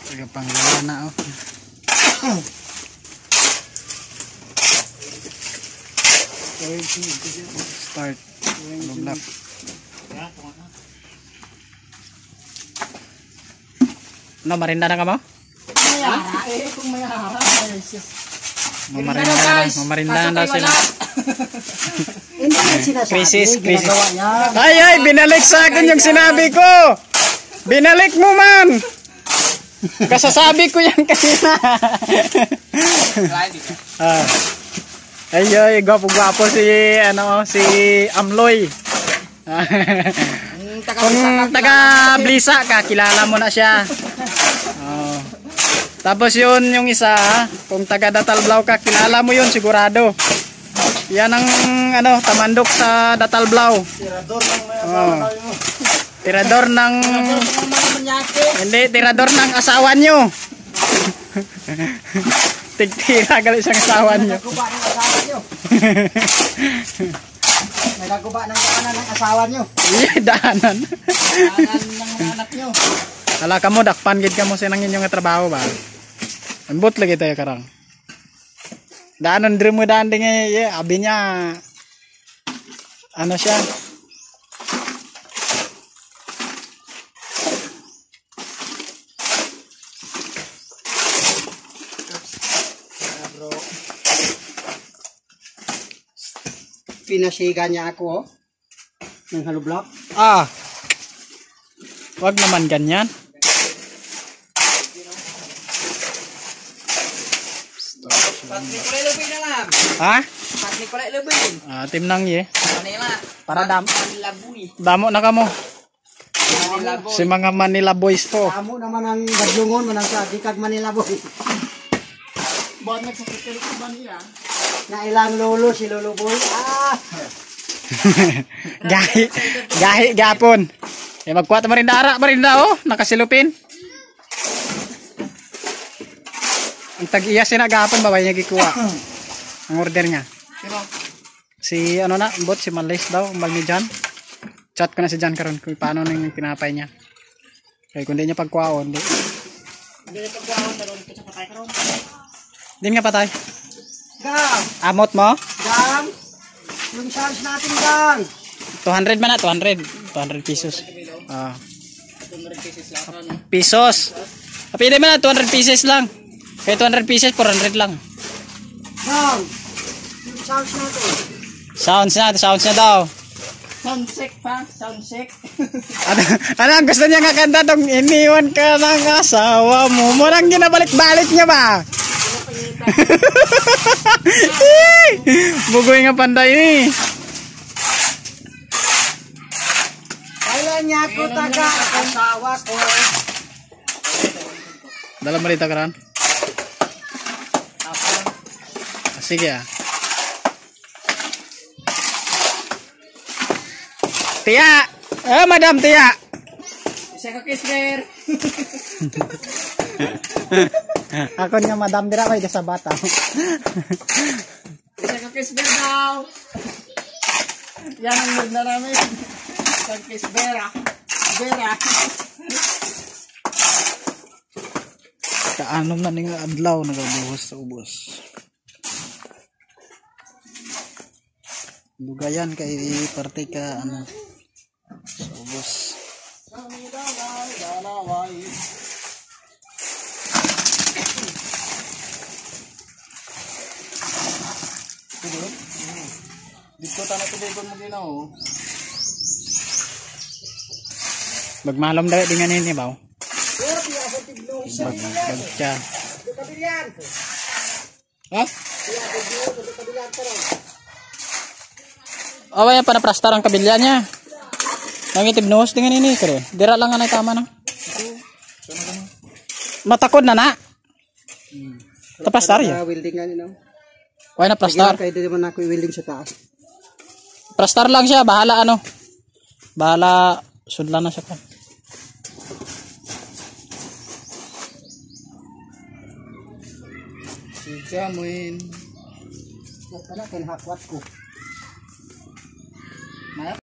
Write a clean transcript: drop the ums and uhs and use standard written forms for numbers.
Taga Panglala na oh. Start. Block. No, marinda na ka mo? Kung may harap, Mamarinda na daw sila. hindi sinasabi. Krisis. Ginagawa niya. Ay, binalik sa akin yung sinabi ko. Binalik mo man. Kasasabi ko yan kanina. Ay, gwapo-gwapo si Amloy. Kung taga Blisa ka, kilala mo na siya. Oh. Tapos yun yung isa, kung taga Datalblao ka, kilala mo yun sigurado. Yan ang tamandok sa Datalblao. Tirador ng Tirador ng hindi, tirador ng asawa nyo. Tigtira galit sa asawa nyo. Nagaguba ng asawa nyo. Nagaguba ng daanan ng asawa nyo. Iya, daanan. Daanan ng mga anak nyo. Ala ka mo, dakpan gid ka mo sinang inyong trabaho ba? Ambot lagi tayo karang. Daanan diri mo daan din abi niya. Ano siya? Pinasiga niya ako ng hollow block. Wag naman ganyan. Patnikulay lubin na lang. Ha? Patnikulay lubin. Timnang ye. Manila. Para Manilaboy. damo na kamo. Manilaboy. Si mga Manila boys to. Amo naman ang badlungon manang sa dikag Manilaboy. Buwan nagsakit ko ba niya? Na ilang lolo si Lolo Boy. Gahi gapon. Magkuha marinda oh, nakasilupin. Ang tag-iya sinagapon babay niya gikuha. Ang order niya. Si bot si Malis daw, mal ni Jan. Chat ko na si Jan karon kung paano nang tinapay niya. Kaya kung di niya pagkuhaon, di. Hindi na pagkuhaon daron ko sa patay karon. Di nga patay. Gang. Amot mo? Gang. Yung charge natin gang. 200 man na, 200 pesos. 200 pesos lang. Pesos. Pwede man na 200 pieces lang. Kaya 200 pieces 400 lang. Gang. Yung charge natin. Sounds na daw. Sound check pa, sound check. Ano ang gusto niya nga kanta tong iniwan ka ng asawa mo. Murang ginabalik-balik niya ba? Bugoy nga panday eh. Kailan niya ako taga asawa ko. Dalam malita ka ran? Sige ah. Tia! Madam Tia! Isa ka kismer. Ako niya madam dira kay sa bata. Isa ka kismer daw. Yan ang mood na namin. Isa ka kismera. Vera. Kaanom na ning adlaw nagabuhos sa ubos. Dugayan kay parte ka sa ubos. Dito tanah tubigon mo ginaw. Magmalom daw dengan ini baw. Pero piya sa tiglong sa Bagcha. kabilyan. Ha? Piya sa kabilyan pero. Away pa na prastar ang kabilya niya. Nangitib nose dengan ini kare. Dira lang anay tama na. Matakod na na. Tapastar ya. Welding nga nino. Why na prastar? Kaya di naman ako i-welding sa taas. Prastar lang siya, bahala Bahala sudlan na siya pa. Jamuin. Wala kan hakwat ko.